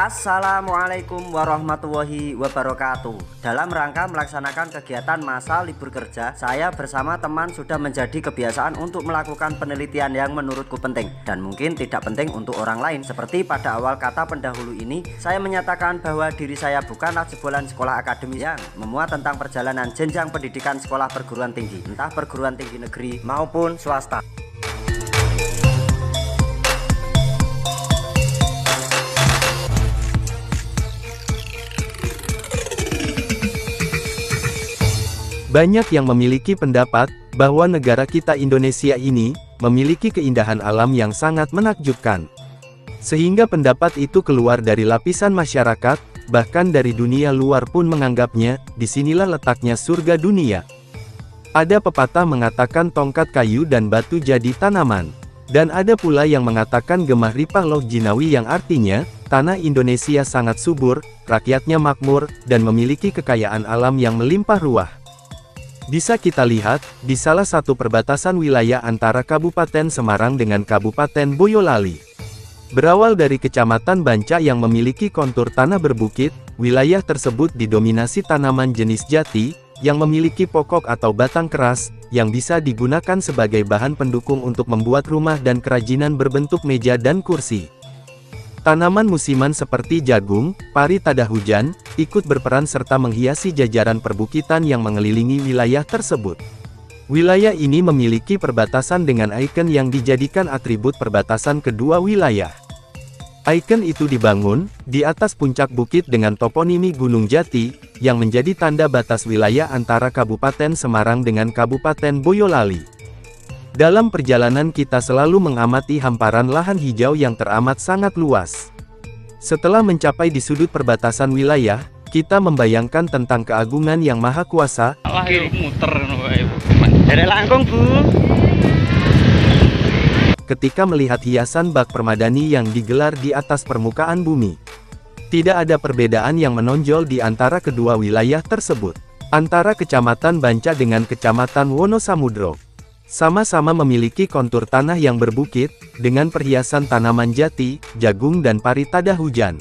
Assalamualaikum warahmatullahi wabarakatuh. Dalam rangka melaksanakan kegiatan masa libur kerja, saya bersama teman sudah menjadi kebiasaan untuk melakukan penelitian yang menurutku penting dan mungkin tidak penting untuk orang lain. Seperti pada awal kata pendahulu ini, saya menyatakan bahwa diri saya bukanlah jebolan sekolah akademis yang memuat tentang perjalanan jenjang pendidikan sekolah perguruan tinggi, entah perguruan tinggi negeri maupun swasta. Banyak yang memiliki pendapat bahwa negara kita Indonesia ini memiliki keindahan alam yang sangat menakjubkan. Sehingga pendapat itu keluar dari lapisan masyarakat, bahkan dari dunia luar pun menganggapnya, disinilah letaknya surga dunia. Ada pepatah mengatakan tongkat kayu dan batu jadi tanaman. Dan ada pula yang mengatakan gemah ripah loh jinawi yang artinya, tanah Indonesia sangat subur, rakyatnya makmur, dan memiliki kekayaan alam yang melimpah ruah. Bisa kita lihat, di salah satu perbatasan wilayah antara Kabupaten Semarang dengan Kabupaten Boyolali. Berawal dari Kecamatan Banca yang memiliki kontur tanah berbukit, wilayah tersebut didominasi tanaman jenis jati, yang memiliki pokok atau batang keras, yang bisa digunakan sebagai bahan pendukung untuk membuat rumah dan kerajinan berbentuk meja dan kursi. Tanaman musiman seperti jagung, pari tada hujan, ikut berperan serta menghiasi jajaran perbukitan yang mengelilingi wilayah tersebut. Wilayah ini memiliki perbatasan dengan ikon yang dijadikan atribut perbatasan kedua wilayah. Ikon itu dibangun di atas puncak bukit dengan toponimi Gunung Jati, yang menjadi tanda batas wilayah antara Kabupaten Semarang dengan Kabupaten Boyolali. Dalam perjalanan kita selalu mengamati hamparan lahan hijau yang teramat sangat luas. Setelah mencapai di sudut perbatasan wilayah, kita membayangkan tentang keagungan yang maha kuasa. Ketika melihat hiasan bak permadani yang digelar di atas permukaan bumi. Tidak ada perbedaan yang menonjol di antara kedua wilayah tersebut. Antara Kecamatan Banca dengan Kecamatan Wonosamudro. Sama-sama memiliki kontur tanah yang berbukit, dengan perhiasan tanaman jati, jagung dan pari tada hujan.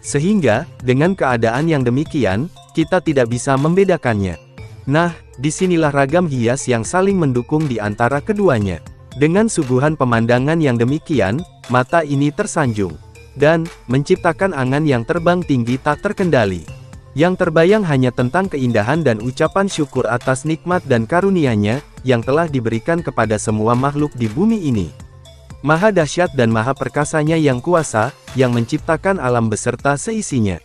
Sehingga, dengan keadaan yang demikian, kita tidak bisa membedakannya. Nah, disinilah ragam hias yang saling mendukung di antara keduanya. Dengan suguhan pemandangan yang demikian, mata ini tersanjung. Dan, menciptakan angan yang terbang tinggi tak terkendali. Yang terbayang hanya tentang keindahan dan ucapan syukur atas nikmat dan karunia-Nya, yang telah diberikan kepada semua makhluk di bumi ini. Maha dahsyat dan maha perkasanya yang kuasa, yang menciptakan alam beserta seisinya.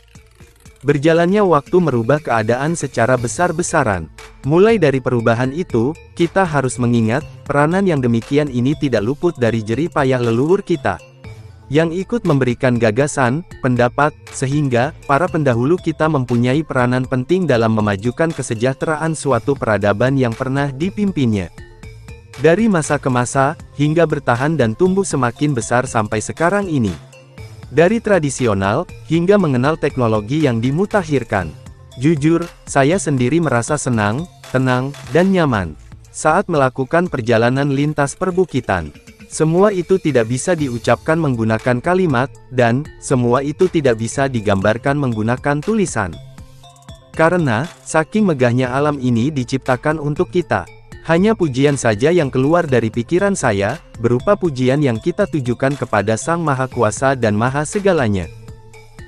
Berjalannya waktu merubah keadaan secara besar-besaran. Mulai dari perubahan itu, kita harus mengingat, peranan yang demikian ini tidak luput dari jerih payah leluhur kita. Yang ikut memberikan gagasan, pendapat, sehingga, para pendahulu kita mempunyai peranan penting dalam memajukan kesejahteraan suatu peradaban yang pernah dipimpinnya. Dari masa ke masa, hingga bertahan dan tumbuh semakin besar sampai sekarang ini. Dari tradisional, hingga mengenal teknologi yang dimutakhirkan. Jujur, saya sendiri merasa senang, tenang, dan nyaman saat melakukan perjalanan lintas perbukitan. Semua itu tidak bisa diucapkan menggunakan kalimat, dan semua itu tidak bisa digambarkan menggunakan tulisan. Karena, saking megahnya alam ini diciptakan untuk kita. Hanya pujian saja yang keluar dari pikiran saya, berupa pujian yang kita tujukan kepada Sang Maha Kuasa dan Maha Segalanya.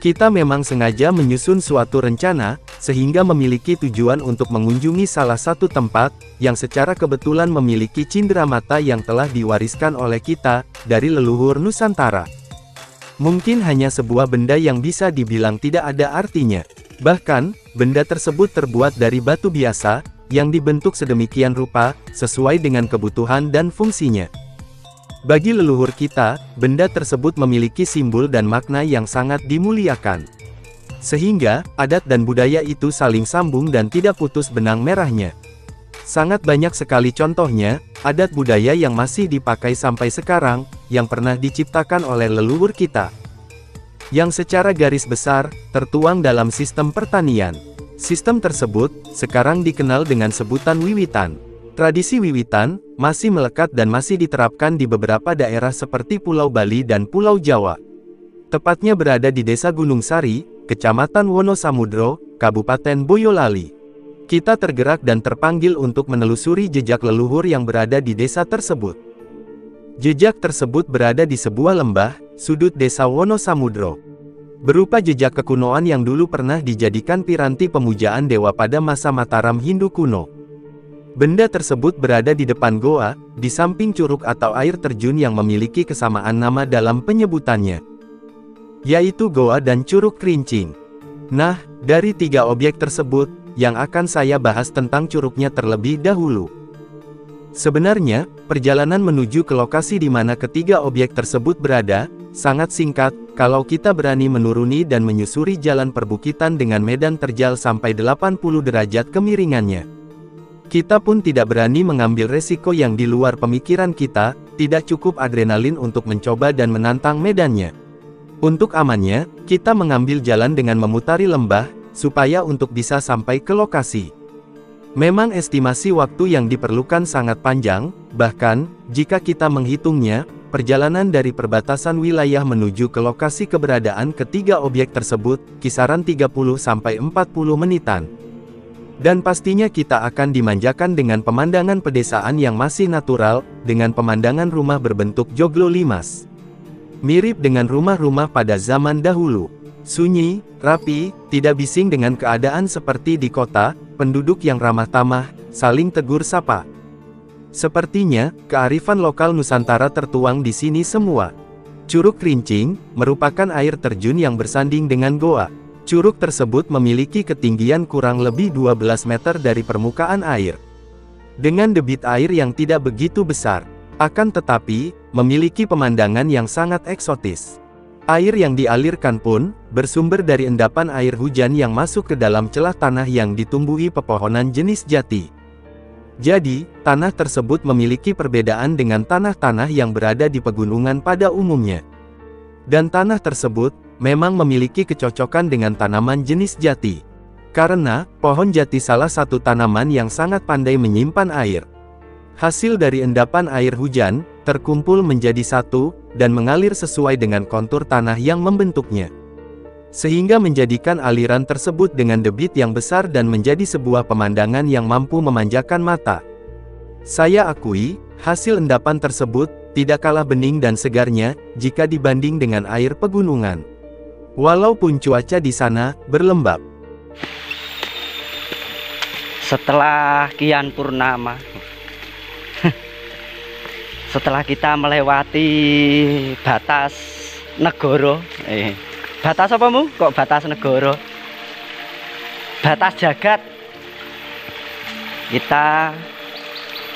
Kita memang sengaja menyusun suatu rencana, sehingga memiliki tujuan untuk mengunjungi salah satu tempat, yang secara kebetulan memiliki cenderamata yang telah diwariskan oleh kita, dari leluhur Nusantara. Mungkin hanya sebuah benda yang bisa dibilang tidak ada artinya. Bahkan, benda tersebut terbuat dari batu biasa, yang dibentuk sedemikian rupa, sesuai dengan kebutuhan dan fungsinya. Bagi leluhur kita, benda tersebut memiliki simbol dan makna yang sangat dimuliakan. Sehingga, adat dan budaya itu saling sambung dan tidak putus benang merahnya. Sangat banyak sekali contohnya, adat budaya yang masih dipakai sampai sekarang, yang pernah diciptakan oleh leluhur kita. Yang secara garis besar, tertuang dalam sistem pertanian. Sistem tersebut, sekarang dikenal dengan sebutan wiwitan. Tradisi wiwitan, masih melekat dan masih diterapkan di beberapa daerah seperti Pulau Bali dan Pulau Jawa. Tepatnya berada di Desa Gunung Sari, Kecamatan Wonosamudro, Kabupaten Boyolali. Kita tergerak dan terpanggil untuk menelusuri jejak leluhur yang berada di desa tersebut. Jejak tersebut berada di sebuah lembah, sudut Desa Wonosamudro. Berupa jejak kekunoan yang dulu pernah dijadikan piranti pemujaan dewa pada masa Mataram Hindu kuno. Benda tersebut berada di depan goa, di samping curug atau air terjun yang memiliki kesamaan nama dalam penyebutannya, yaitu Goa dan Curug Kerincing. Nah, dari 3 objek tersebut, yang akan saya bahas tentang curugnya terlebih dahulu. Sebenarnya, perjalanan menuju ke lokasi di mana ketiga objek tersebut berada, sangat singkat, kalau kita berani menuruni dan menyusuri jalan perbukitan dengan medan terjal sampai 80 derajat kemiringannya. Kita pun tidak berani mengambil resiko yang di luar pemikiran kita, tidak cukup adrenalin untuk mencoba dan menantang medannya. Untuk amannya, kita mengambil jalan dengan memutari lembah, supaya untuk bisa sampai ke lokasi. Memang estimasi waktu yang diperlukan sangat panjang, bahkan, jika kita menghitungnya, perjalanan dari perbatasan wilayah menuju ke lokasi keberadaan ketiga objek tersebut, kisaran 30–40 menitan. Dan pastinya kita akan dimanjakan dengan pemandangan pedesaan yang masih natural, dengan pemandangan rumah berbentuk joglo limas. Mirip dengan rumah-rumah pada zaman dahulu. Sunyi, rapi, tidak bising dengan keadaan seperti di kota, penduduk yang ramah tamah, saling tegur sapa. Sepertinya, kearifan lokal Nusantara tertuang di sini semua. Curug Kerincing, merupakan air terjun yang bersanding dengan goa. Curug tersebut memiliki ketinggian kurang lebih 12 meter dari permukaan air. Dengan debit air yang tidak begitu besar. Akan tetapi, memiliki pemandangan yang sangat eksotis. Air yang dialirkan pun, bersumber dari endapan air hujan yang masuk ke dalam celah tanah yang ditumbuhi pepohonan jenis jati. Jadi, tanah tersebut memiliki perbedaan dengan tanah-tanah yang berada di pegunungan pada umumnya. Dan tanah tersebut, memang memiliki kecocokan dengan tanaman jenis jati. Karena, pohon jati salah satu tanaman yang sangat pandai menyimpan air. Hasil dari endapan air hujan, terkumpul menjadi satu, dan mengalir sesuai dengan kontur tanah yang membentuknya. Sehingga menjadikan aliran tersebut dengan debit yang besar dan menjadi sebuah pemandangan yang mampu memanjakan mata. Saya akui, hasil endapan tersebut, tidak kalah bening dan segarnya, jika dibanding dengan air pegunungan. Walaupun cuaca di sana, berlembab. Setelah kian purnama, setelah kita melewati batas negara, batas apa mu? Kok batas negara? Batas jagat. Kita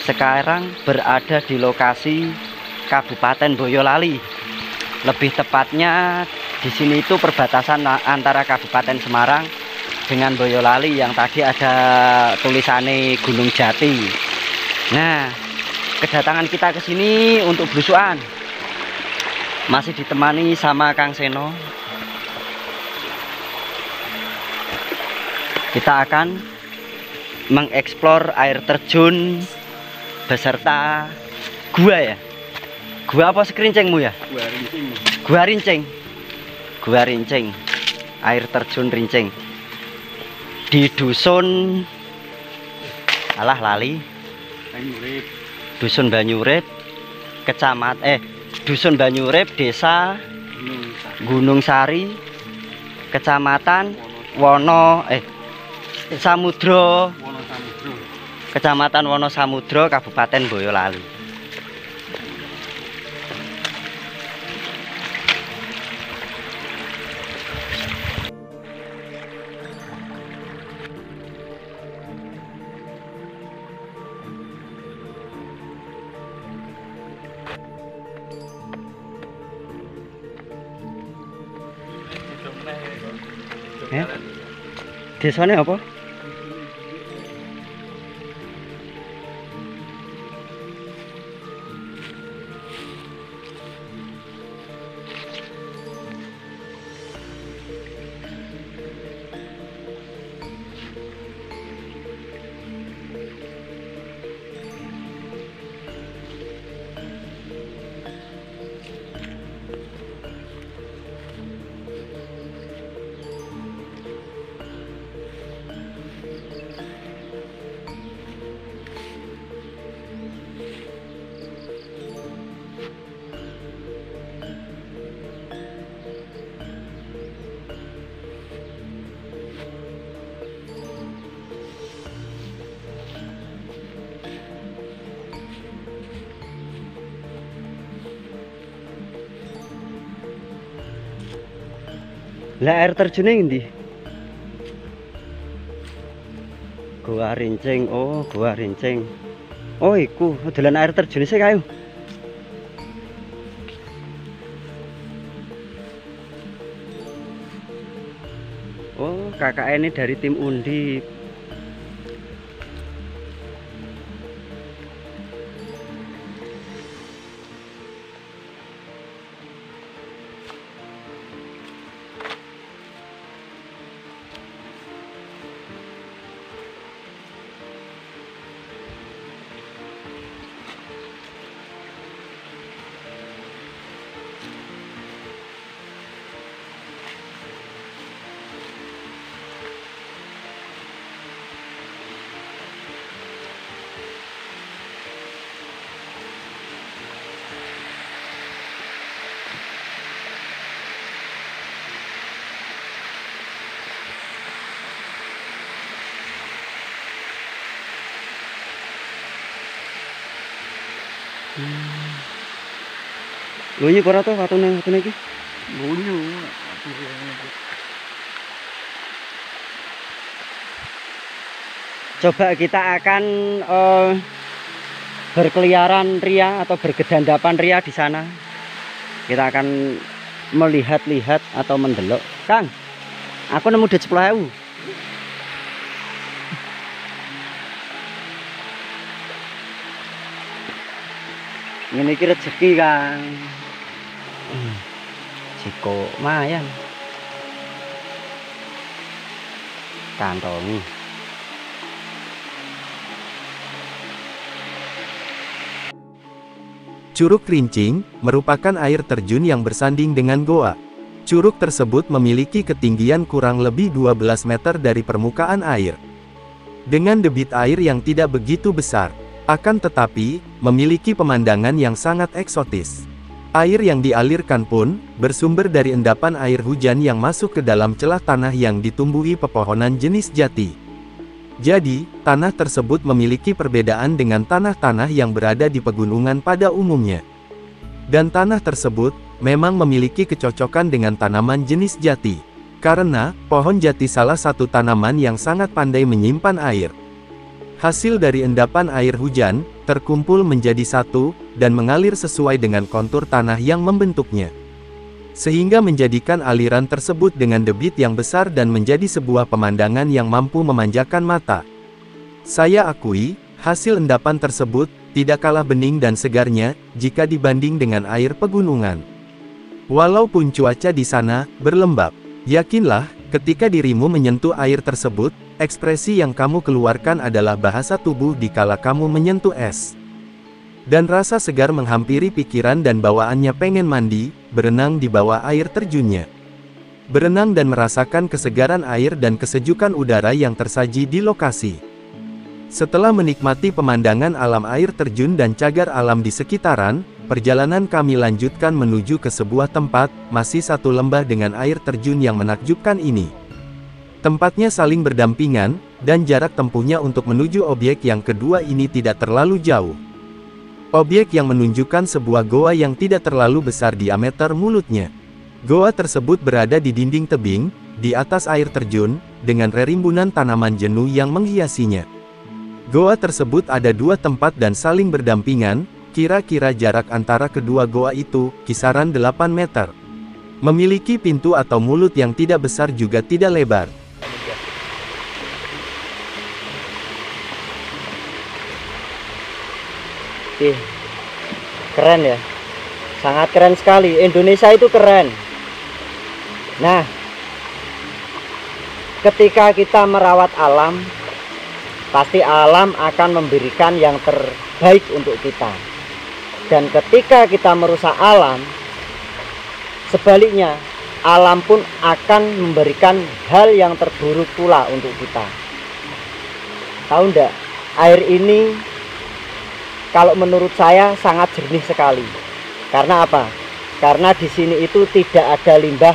sekarang berada di lokasi Kabupaten Boyolali. Lebih tepatnya di sini itu perbatasan antara Kabupaten Semarang dengan Boyolali yang tadi ada tulisannya Gunung Jati. Nah, kedatangan kita ke sini untuk belusukan. Masih ditemani sama Kang Seno. Kita akan mengeksplor air terjun beserta gua ya. Gua apa sekerincingmu ya? Gua Rincing. Gua Rincing. Gua Rincing. Air terjun Rincing. Di dusun alah lali. Banyurip. Dusun Banyurip, Dusun Banyurip, Desa Gunung Sari, Kecamatan Samudro, Kecamatan Wonosamudro, Kabupaten Boyolali. Desane apa? Lah air terjun endi? Gua Rincing. Oh, Gua Rincing. Oh, iku dolan air terjun sih kayu. Oh, kakak ini dari tim Undip. Lunyu ora to watune iki? Lunyu. Coba kita akan berkeliaran ria atau bergedandapan ria di sana. Kita akan melihat-lihat atau mendelok. Kang, aku nemu duit 10.000. Ini iki rezeki, Kang. Jiko mayan. Kantongi. Curug Rincing merupakan air terjun yang bersanding dengan goa. Curug tersebut memiliki ketinggian kurang lebih 12 meter dari permukaan air. Dengan debit air yang tidak begitu besar, akan tetapi memiliki pemandangan yang sangat eksotis. Air yang dialirkan pun bersumber dari endapan air hujan yang masuk ke dalam celah tanah yang ditumbuhi pepohonan jenis jati. Jadi, tanah tersebut memiliki perbedaan dengan tanah-tanah yang berada di pegunungan pada umumnya. Dan tanah tersebut memang memiliki kecocokan dengan tanaman jenis jati. Karena, pohon jati salah satu tanaman yang sangat pandai menyimpan air. Hasil dari endapan air hujan, terkumpul menjadi satu, dan mengalir sesuai dengan kontur tanah yang membentuknya. Sehingga menjadikan aliran tersebut dengan debit yang besar dan menjadi sebuah pemandangan yang mampu memanjakan mata. Saya akui, hasil endapan tersebut tidak kalah bening dan segarnya jika dibanding dengan air pegunungan. Walaupun cuaca di sana berlembab, yakinlah, ketika dirimu menyentuh air tersebut, ekspresi yang kamu keluarkan adalah bahasa tubuh dikala kamu menyentuh es. Dan rasa segar menghampiri pikiran dan bawaannya pengen mandi, berenang di bawah air terjunnya. Berenang dan merasakan kesegaran air dan kesejukan udara yang tersaji di lokasi. Setelah menikmati pemandangan alam air terjun dan cagar alam di sekitaran, perjalanan kami lanjutkan menuju ke sebuah tempat, masih satu lembah dengan air terjun yang menakjubkan ini. Tempatnya saling berdampingan, dan jarak tempuhnya untuk menuju objek yang kedua ini tidak terlalu jauh. Objek yang menunjukkan sebuah goa yang tidak terlalu besar diameter mulutnya. Goa tersebut berada di dinding tebing, di atas air terjun, dengan rerimbunan tanaman jenuh yang menghiasinya. Goa tersebut ada dua tempat dan saling berdampingan, kira-kira jarak antara kedua goa itu, kisaran 8 meter. Memiliki pintu atau mulut yang tidak besar juga tidak lebar. Keren ya, sangat keren sekali. Indonesia itu keren. Nah, ketika kita merawat alam, pasti alam akan memberikan yang terbaik untuk kita. Dan ketika kita merusak alam, sebaliknya alam pun akan memberikan hal yang terburuk pula untuk kita. Tahu enggak, air ini kalau menurut saya sangat jernih sekali. Karena apa? Karena di sini itu tidak ada limbah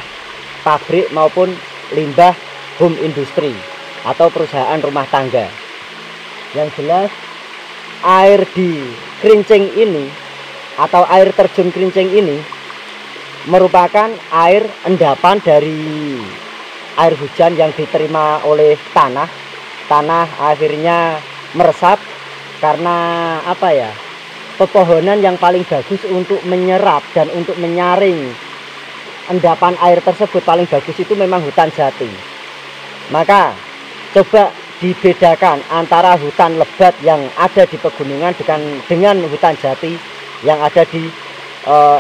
pabrik maupun limbah home industri atau perusahaan rumah tangga. Yang jelas, air di Krincing ini atau air terjun Krincing ini merupakan air endapan dari air hujan yang diterima oleh tanah. Tanah akhirnya meresap karena apa ya? Pepohonan yang paling bagus untuk menyerap dan untuk menyaring endapan air tersebut paling bagus itu memang hutan jati. Maka coba dibedakan antara hutan lebat yang ada di pegunungan dengan hutan jati yang ada di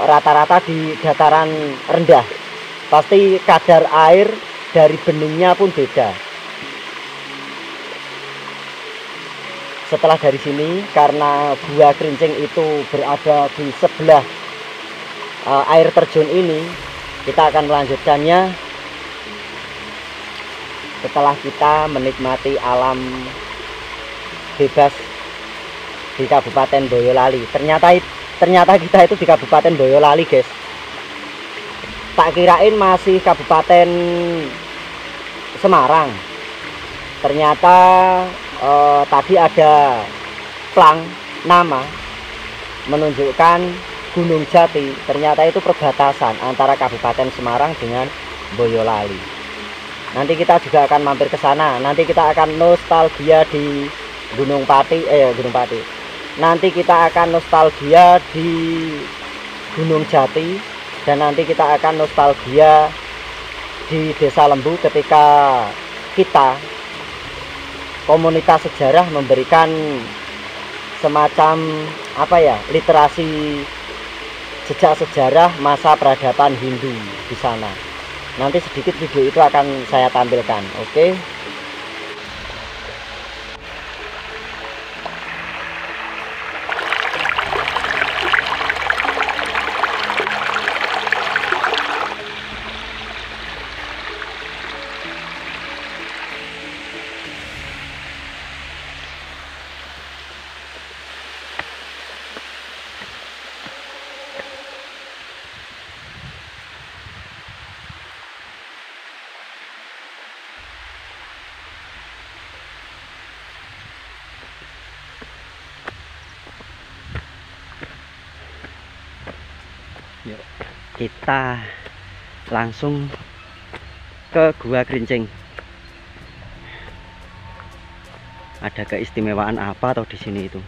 rata-rata di dataran rendah. Pasti kadar air dari beningnya pun beda. Setelah dari sini, karena Gua Kerincing itu berada di sebelah air terjun ini, kita akan melanjutkannya setelah kita menikmati alam bebas di Kabupaten Boyolali. Ternyata kita itu di Kabupaten Boyolali, guys. Tak kirain masih Kabupaten Semarang. Ternyata tadi ada plang nama menunjukkan Gunung Jati. Ternyata itu perbatasan antara Kabupaten Semarang dengan Boyolali. Nanti kita juga akan mampir ke sana. Nanti kita akan nostalgia di Gunung Pati. Nanti kita akan nostalgia di Gunung Jati. Dan nanti kita akan nostalgia di Desa Lembu ketika kita komunitas sejarah memberikan semacam apa ya, literasi jejak sejarah masa peradaban Hindu di sana. Nanti sedikit video itu akan saya tampilkan, oke? Kita langsung ke Gua Kerincing. Ada keistimewaan apa atau di sini itu?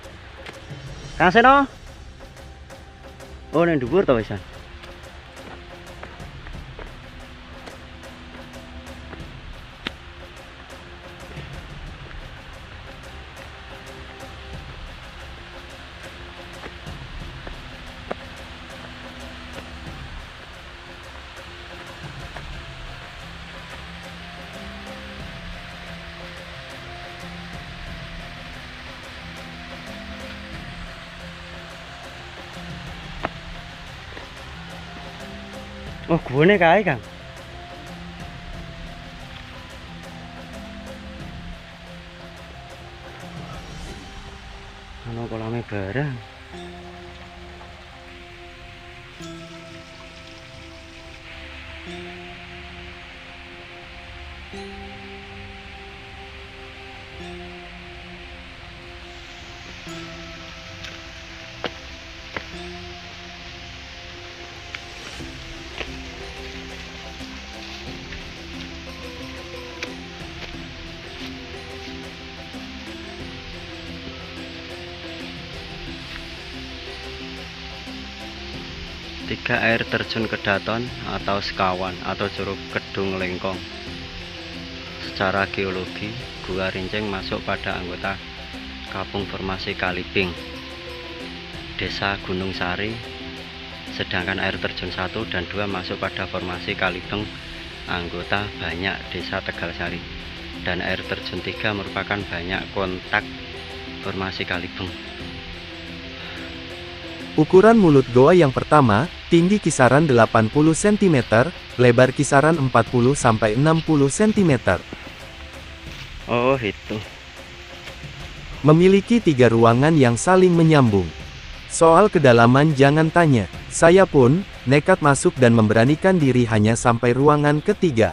Kang Seno? Oh, neng dhuwur to wisan. Oh, guane kae, Kang. Ana kolame barang. Tiga air terjun Kedaton atau Sekawan atau Curug Kedung Lengkong. Secara geologi, Gua Kerincing masuk pada anggota Kampung Formasi Kalibing, Desa Gunung Sari, sedangkan air terjun 1 dan 2 masuk pada Formasi Kalibeng, anggota Banyak Desa Tegalsari, dan air terjun 3 merupakan Banyak Kontak Formasi Kalibeng. Ukuran mulut goa yang pertama, tinggi kisaran 80 cm, lebar kisaran 40-60 cm. Oh, itu. Memiliki 3 ruangan yang saling menyambung. Soal kedalaman jangan tanya, saya pun nekat masuk dan memberanikan diri hanya sampai ruangan ketiga.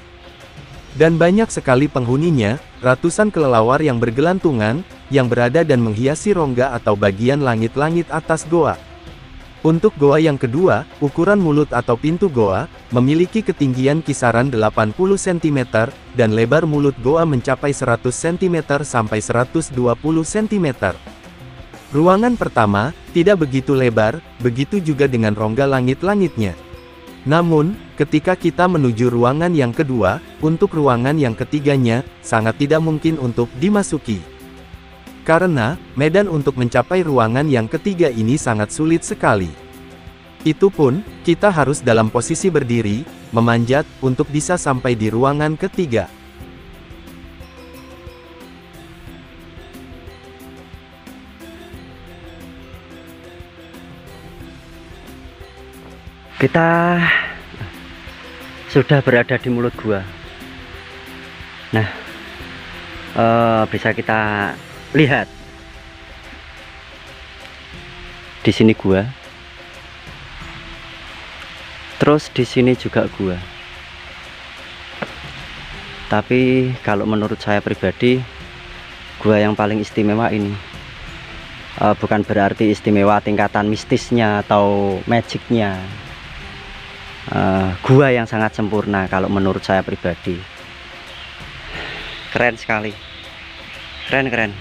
Dan banyak sekali penghuninya, ratusan kelelawar yang bergelantungan, yang berada dan menghiasi rongga atau bagian langit-langit atas goa. Untuk goa yang kedua, ukuran mulut atau pintu goa memiliki ketinggian kisaran 80 cm dan lebar mulut goa mencapai 100 cm sampai 120 cm. Ruangan pertama tidak begitu lebar, begitu juga dengan rongga langit-langitnya. Namun, ketika kita menuju ruangan yang kedua, untuk ruangan yang ketiganya sangat tidak mungkin untuk dimasuki. Karena, medan untuk mencapai ruangan yang ketiga ini sangat sulit sekali. Itu pun, kita harus dalam posisi berdiri, memanjat, untuk bisa sampai di ruangan ketiga. Kita sudah berada di mulut gua. Nah, bisa kita lihat di sini gua, terus di sini juga gua. Tapi kalau menurut saya pribadi, gua yang paling istimewa ini. Bukan berarti istimewa tingkatan mistisnya atau magicnya. Gua yang sangat sempurna kalau menurut saya pribadi. Keren sekali, keren.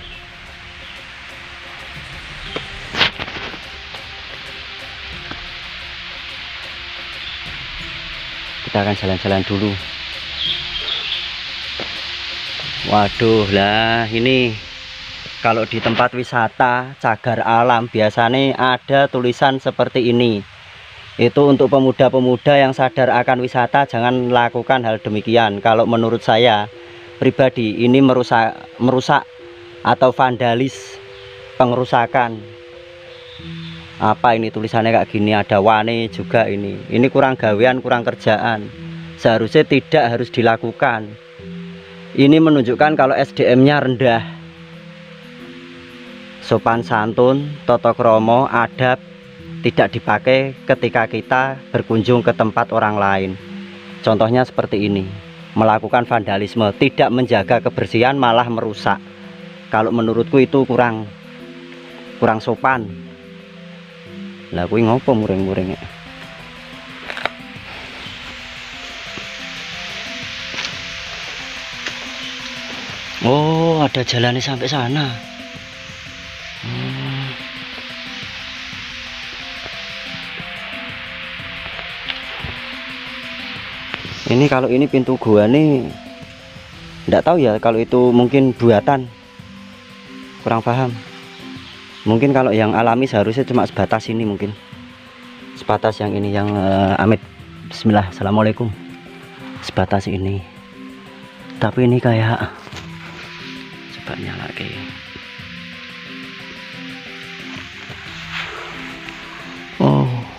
Kita akan jalan-jalan dulu. Waduh, lah ini kalau di tempat wisata cagar alam biasanya ada tulisan seperti ini. Itu untuk pemuda-pemuda yang sadar akan wisata, jangan lakukan hal demikian. Kalau menurut saya pribadi, ini merusak atau vandalis, pengerusakan. Apa ini tulisannya kayak gini, ada wane juga ini. Ini kurang gawean, kurang kerjaan. Seharusnya tidak harus dilakukan. Ini menunjukkan kalau SDM-nya rendah. Sopan santun, tata krama, adab tidak dipakai ketika kita berkunjung ke tempat orang lain. Contohnya seperti ini, melakukan vandalisme, tidak menjaga kebersihan malah merusak. Kalau menurutku itu kurang sopan. Lah kuwi ngopo muring-muring ya? Oh, ada jalannya sampai sana. Ini kalau ini pintu gua nih, enggak tahu ya kalau itu mungkin buatan, kurang paham. Mungkin kalau yang alami seharusnya cuma sebatas ini, mungkin sebatas yang ini yang amit. Bismillah, assalamualaikum. Sebatas ini. Tapi ini kayak coba nyala lagi.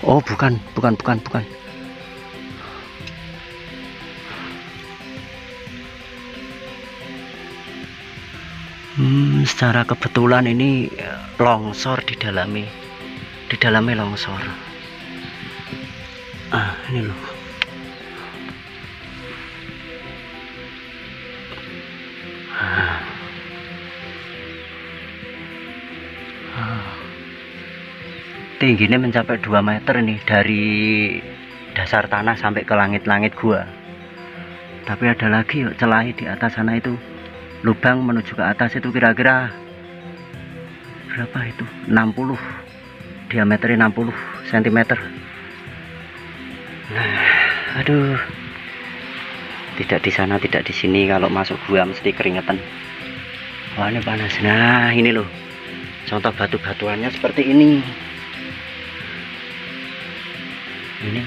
Oh bukan. Secara kebetulan ini longsor di dalamnya longsor. Ini loh. Tingginya mencapai 2 meter nih dari dasar tanah sampai ke langit-langit gua. Tapi ada lagi yuk celah di atas sana itu. Lubang menuju ke atas itu kira-kira berapa itu? 60, diameternya 60 cm. Nah, aduh, tidak di sana, tidak di sini. Kalau masuk gua mesti keringetan. Wah, ini panas. Nah, ini loh contoh batu-batuannya seperti ini. Ini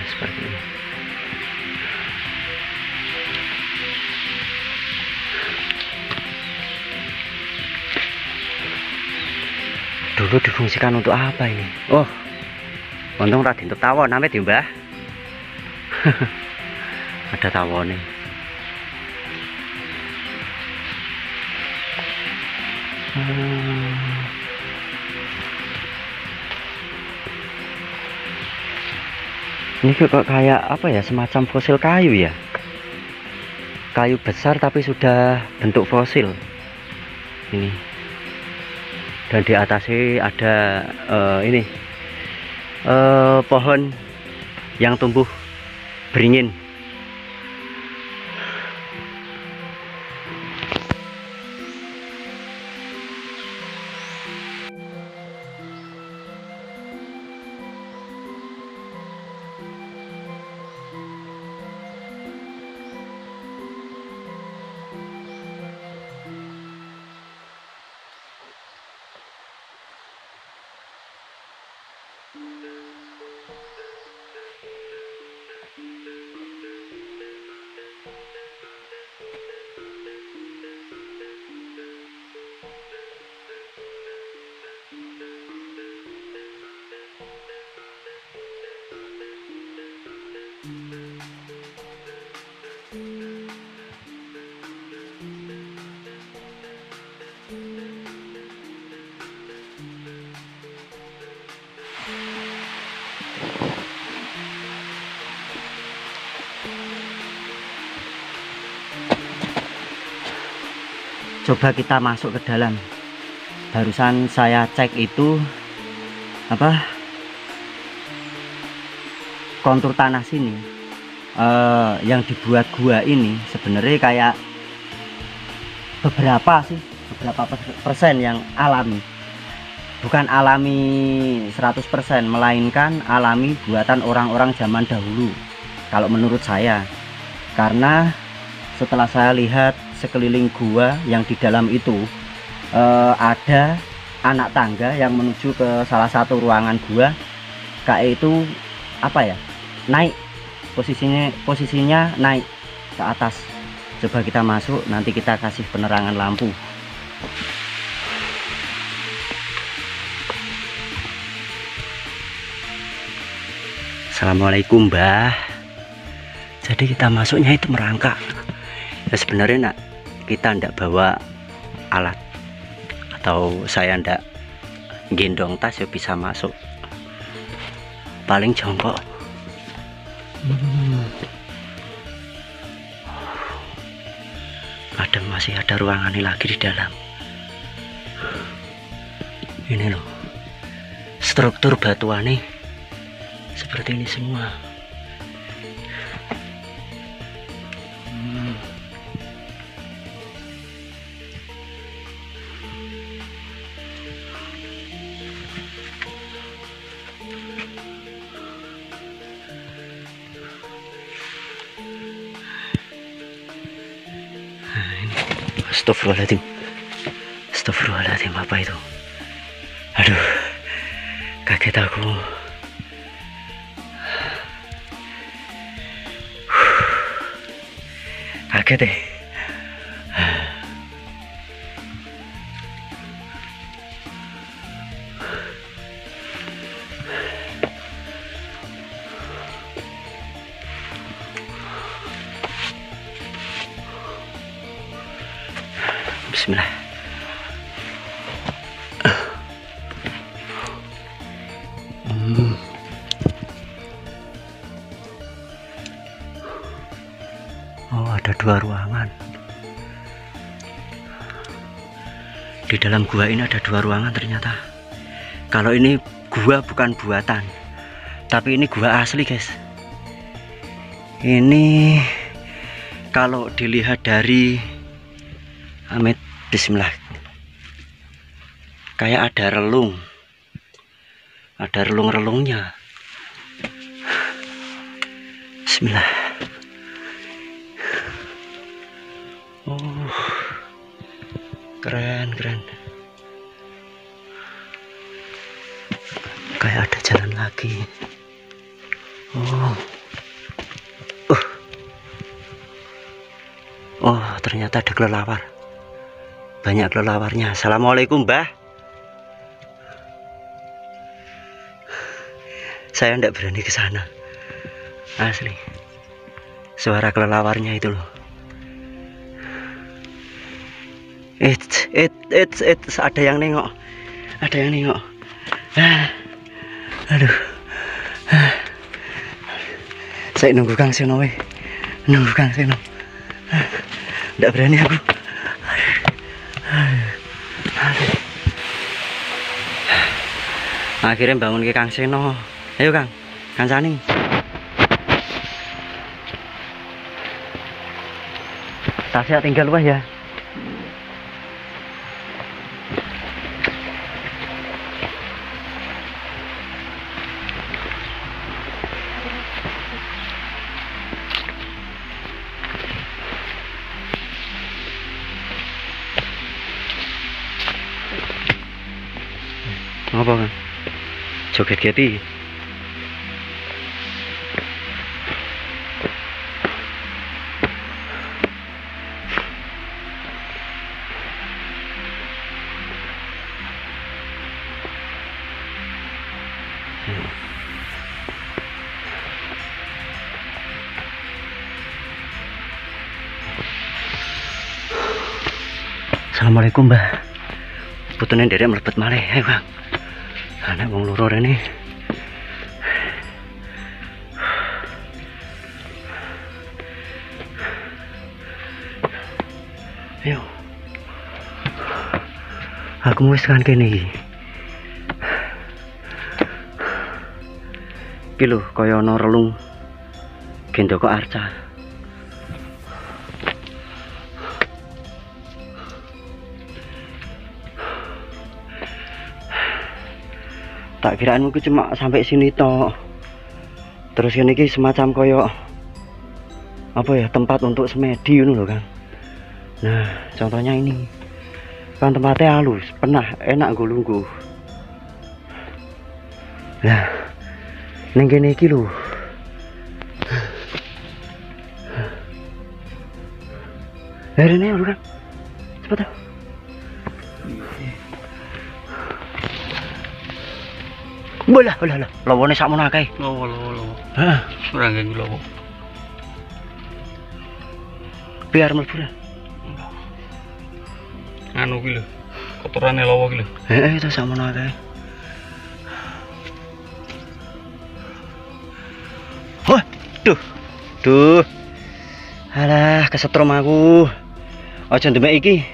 seperti ini. Dulu difungsikan untuk apa ini? Oh, untung tadi untuk tawon, namanya di mbah. Ada tawon nih. Ini kok kayak apa ya, semacam fosil kayu ya, kayu besar tapi sudah bentuk fosil ini. Dan di atasnya ada ini pohon yang tumbuh beringin. Coba kita masuk ke dalam. Barusan saya cek itu apa, kontur tanah sini yang dibuat gua ini sebenarnya kayak beberapa persen yang alami, bukan alami 100%, melainkan alami buatan orang-orang zaman dahulu kalau menurut saya. Karena setelah saya lihat sekeliling gua yang di dalam itu ada anak tangga yang menuju ke salah satu ruangan gua, kayak itu apa ya, naik posisinya naik ke atas. Coba kita masuk, nanti kita kasih penerangan lampu. Assalamualaikum Mbah. Jadi kita masuknya itu merangkak ya. Sebenarnya nak, kita ndak bawa alat, atau saya ndak gendong tas ya bisa masuk, paling jongkok. Masih ada ruangan lagi di dalam. Ini loh, struktur batuannya seperti ini semua. Astagfirullahaladzim, astagfirullahaladzim, apa itu? Aduh, kaget aku. Kaget deh. Bismillah. Oh, ada dua ruangan. Di dalam gua ini ada dua ruangan ternyata. Kalau ini gua bukan buatan, tapi ini gua asli, guys. Ini kalau dilihat dari Amit, bismillah, kayak ada relung, ada relung-relungnya. Bismillah. Oh, keren. Kayak ada jalan lagi. Oh, ternyata ada kelelawar. Banyak kelelawarnya. Assalamualaikum Mbah. Saya tidak berani ke sana. Asli. Suara kelelawarnya itu loh. Ada yang nengok. Ada yang nengok. Aduh. Saya nunggu Kang Seno weh. Nunggu Kang Seno. Nggak berani aku. Akhirnya bangun ke Kang Seno. Ayo Kang, kancani. Tasnya tinggal wah ya. Apa Kang? Joget-geti. Assalamualaikum Mbah. Putune nderek mlebet malih, ayo Kang. Anak wong loro rene. Ayo. Aku wis kan kene iki. Iki lho kaya ana relung gendoko arca. Tak kiraanmu ku cuma sampai sini toh. Terus ini semacam koyo apa ya, tempat untuk semedi ini loh Kang. Nah contohnya ini kan tempatnya halus, penah, enak gue lungguh. Nah ning kene iki lho. Ini lho Kang. Cepet. Bolah, lawone sakmono akeh. Lawa. Heeh, Ora ganggu lawa. biar mlebu. Anu ki lho. Kotorane lawa ki lho. Heeh, itu sakmono akeh. Wah, duh. Alah, kesetrum aku. Aja ndemek iki.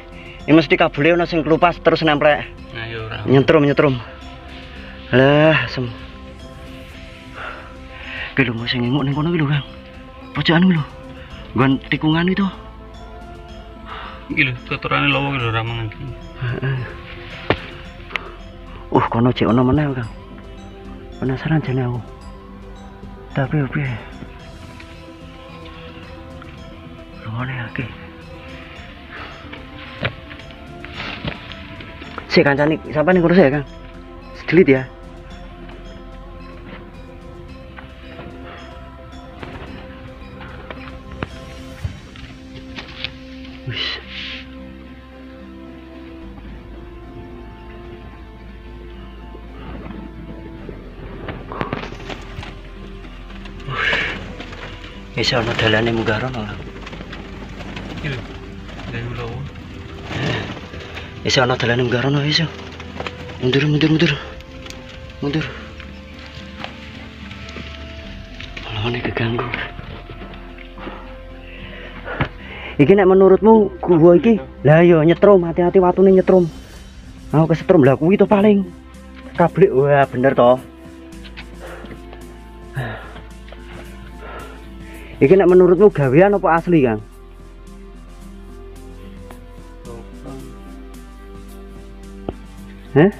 Ini mesti kabele ana sing kelupas terus nemplek. Nah, ya ora. Nyetrum. Alah, asem. Ki lho sing ngenguk ning kono ki lho, Kang. Pojokan ki lho. Nggon tikungan itu. Iki lho, kotorane lawa ki lho ra mangan. Heeh. Kono jek ono meneh, Kang. Penasaran jane aku. Tapi oke. Lawane akeh. Si kancane sampai ning kursi ya, Kang. Sedelit ya. Wis. Wis ana dalane munggah rono. Iki lho. Ganggu lawa. Wis ana dalane munggah rono wis. Mundur. Lawane keganggu. Iki nek menurutmu gua iki, lah yo nyetrum, hati-hati watune nyetrum. Aku kesetrum lah kuwi to paling. Kablek wah bener to. Iki nek menurutmu gawean apa asli, Kang? Hah?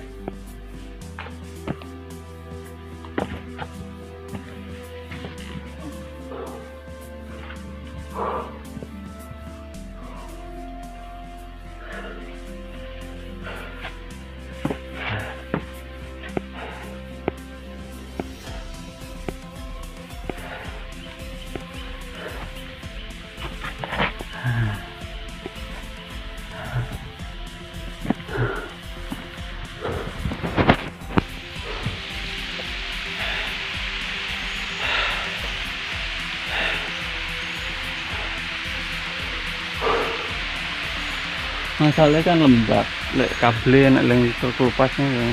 Masalahnya kan lembab, lek kabel enak leng kulpasnya ya.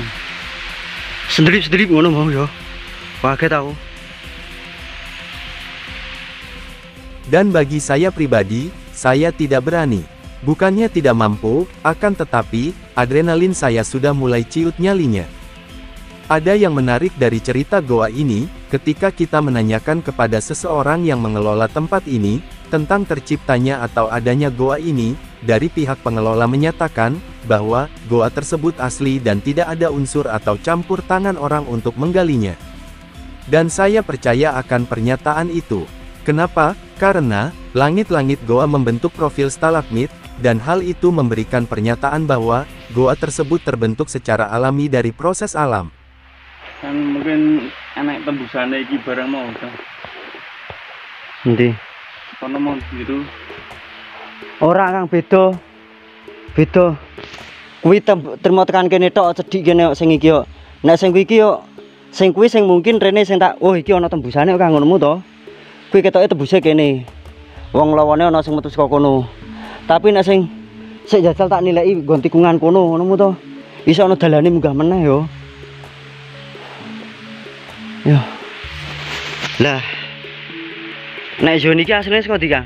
Sendiri-sendiri ngono mau ya. Kaget aku. Dan bagi saya pribadi, saya tidak berani. Bukannya tidak mampu, akan tetapi, adrenalin saya sudah mulai ciut nyalinya. Ada yang menarik dari cerita goa ini, ketika kita menanyakan kepada seseorang yang mengelola tempat ini, tentang terciptanya atau adanya goa ini, dari pihak pengelola menyatakan, bahwa, goa tersebut asli dan tidak ada unsur atau campur tangan orang untuk menggalinya. Dan saya percaya akan pernyataan itu. Kenapa? Karena, langit-langit goa membentuk profil stalagmit, dan hal itu memberikan pernyataan bahwa, goa tersebut terbentuk secara alami dari proses alam. Kan mungkin enak tembusannya iki barang mau kan. Endi? Kono mau gitu. Ora Kang, beda. Beda. Kuwi terima tekan kene tok cedhik kene sing iki yo. Nek sing kuwi iki yo sing kuwi sing mungkin rene sing tak oh iki ana tembusane kok ngonomu to. Kuwi ketoke tembuse kene. Wong lawane ana sing metu saka kono. Tapi nek sing sik jajal tak nilai nggon tikungan kono ngonomu to. Iso ana dalane munggah meneh yo. Yo. Lah. Nek Joni iki asline saka ndi, Kang?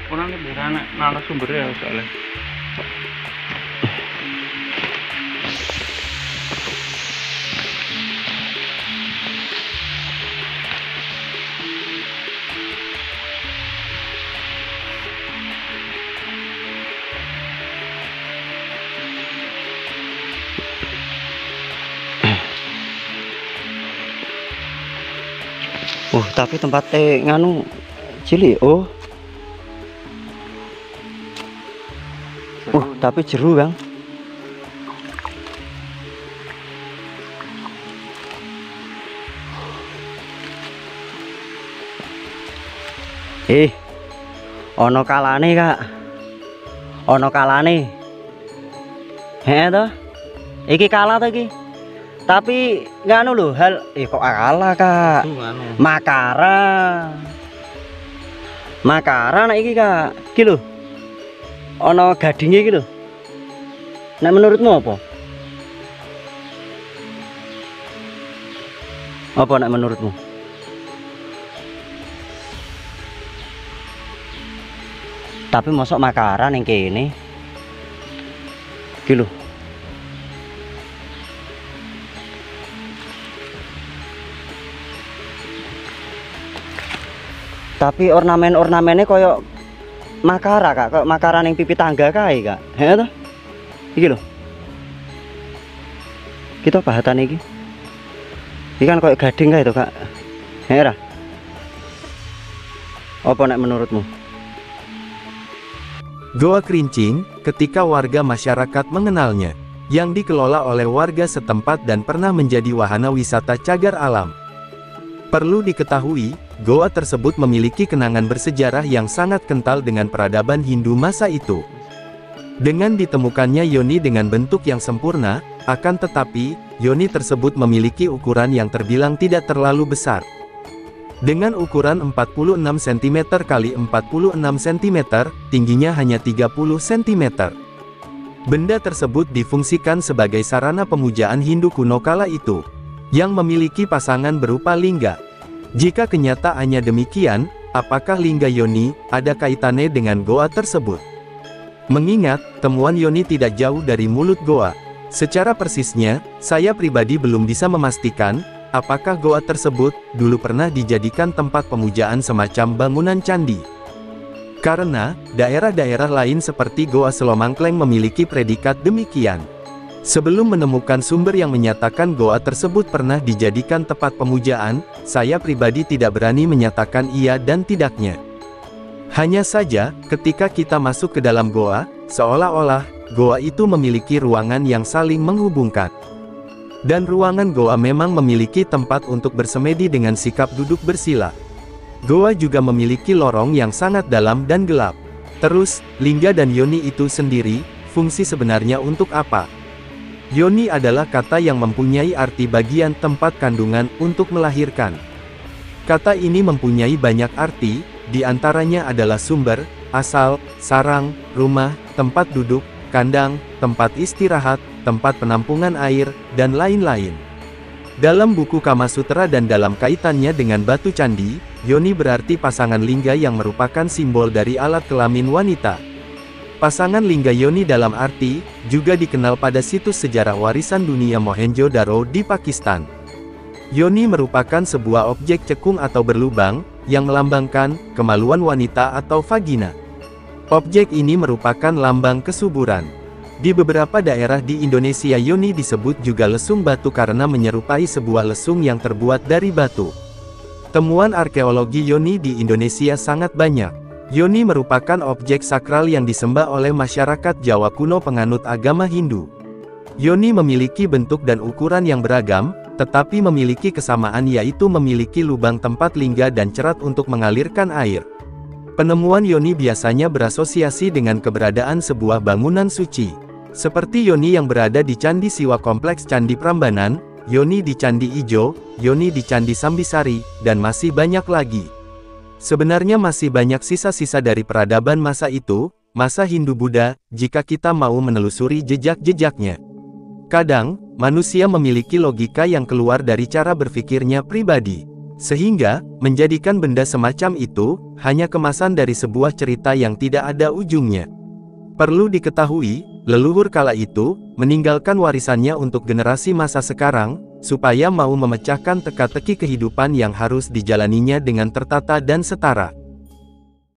Orang ini anak narasumbernya soalnya. Oh, tapi tempatnya nganu cilik. Oh. Tapi jeru, Bang. Ono kalane, Kak. Ono kalane. To? Iki kalah to iki. Tapi nganu lho, hal kok kalah, Kak. Makara. Makara nek iki, Kak. Iki lho. Ono gadinge iki lho. Nek menurutmu apa? Apa nek menurutmu? Tapi mosok Makara ning kene. Iki lho. Tapi ornamen-ornamennya koyo Makara, Kak, kok Makara ning pipi tangga kae, Kak. Heeh to? Iki lho. Kita pahatan iki. Iki kan koyo gading kae to, Kak. Heeh ra? Apa nek menurutmu? Goa Kerincing, ketika warga masyarakat mengenalnya, yang dikelola oleh warga setempat dan pernah menjadi wahana wisata cagar alam. Perlu diketahui, goa tersebut memiliki kenangan bersejarah yang sangat kental dengan peradaban Hindu masa itu. Dengan ditemukannya yoni dengan bentuk yang sempurna, akan tetapi, yoni tersebut memiliki ukuran yang terbilang tidak terlalu besar. Dengan ukuran 46 cm x 46 cm, tingginya hanya 30 cm. Benda tersebut difungsikan sebagai sarana pemujaan Hindu kuno kala itu, yang memiliki pasangan berupa lingga. Jika kenyataannya demikian, apakah lingga yoni ada kaitannya dengan goa tersebut? Mengingat, temuan yoni tidak jauh dari mulut goa. Secara persisnya, saya pribadi belum bisa memastikan, apakah goa tersebut dulu pernah dijadikan tempat pemujaan semacam bangunan candi. Karena, daerah-daerah lain seperti Goa Selomangkleng memiliki predikat demikian. Sebelum menemukan sumber yang menyatakan goa tersebut pernah dijadikan tempat pemujaan, saya pribadi tidak berani menyatakan iya dan tidaknya. Hanya saja, ketika kita masuk ke dalam goa, seolah-olah, goa itu memiliki ruangan yang saling menghubungkan. Dan ruangan goa memang memiliki tempat untuk bersemedi dengan sikap duduk bersila. Goa juga memiliki lorong yang sangat dalam dan gelap. Terus, lingga dan yoni itu sendiri, fungsi sebenarnya untuk apa? Yoni adalah kata yang mempunyai arti bagian tempat kandungan untuk melahirkan. Kata ini mempunyai banyak arti, di antaranya adalah sumber, asal, sarang, rumah, tempat duduk, kandang, tempat istirahat, tempat penampungan air, dan lain-lain. Dalam buku Kama Sutra dan dalam kaitannya dengan batu candi, yoni berarti pasangan lingga yang merupakan simbol dari alat kelamin wanita. Pasangan lingga yoni dalam arti, juga dikenal pada situs sejarah warisan dunia Mohenjo-daro di Pakistan. Yoni merupakan sebuah objek cekung atau berlubang, yang melambangkan kemaluan wanita atau vagina. Objek ini merupakan lambang kesuburan. Di beberapa daerah di Indonesia yoni disebut juga lesung batu karena menyerupai sebuah lesung yang terbuat dari batu. Temuan arkeologi yoni di Indonesia sangat banyak. Yoni merupakan objek sakral yang disembah oleh masyarakat Jawa kuno penganut agama Hindu. Yoni memiliki bentuk dan ukuran yang beragam, tetapi memiliki kesamaan yaitu memiliki lubang tempat lingga dan cerat untuk mengalirkan air. Penemuan yoni biasanya berasosiasi dengan keberadaan sebuah bangunan suci. Seperti yoni yang berada di Candi Siwa Kompleks Candi Prambanan, yoni di Candi Ijo, yoni di Candi Sambisari, dan masih banyak lagi. Sebenarnya masih banyak sisa-sisa dari peradaban masa itu, masa Hindu-Buddha, jika kita mau menelusuri jejak-jejaknya. Kadang, manusia memiliki logika yang keluar dari cara berpikirnya pribadi. Sehingga, menjadikan benda semacam itu, hanya kemasan dari sebuah cerita yang tidak ada ujungnya. Perlu diketahui, leluhur kala itu, meninggalkan warisannya untuk generasi masa sekarang, supaya mau memecahkan teka-teki kehidupan yang harus dijalaninya dengan tertata dan setara.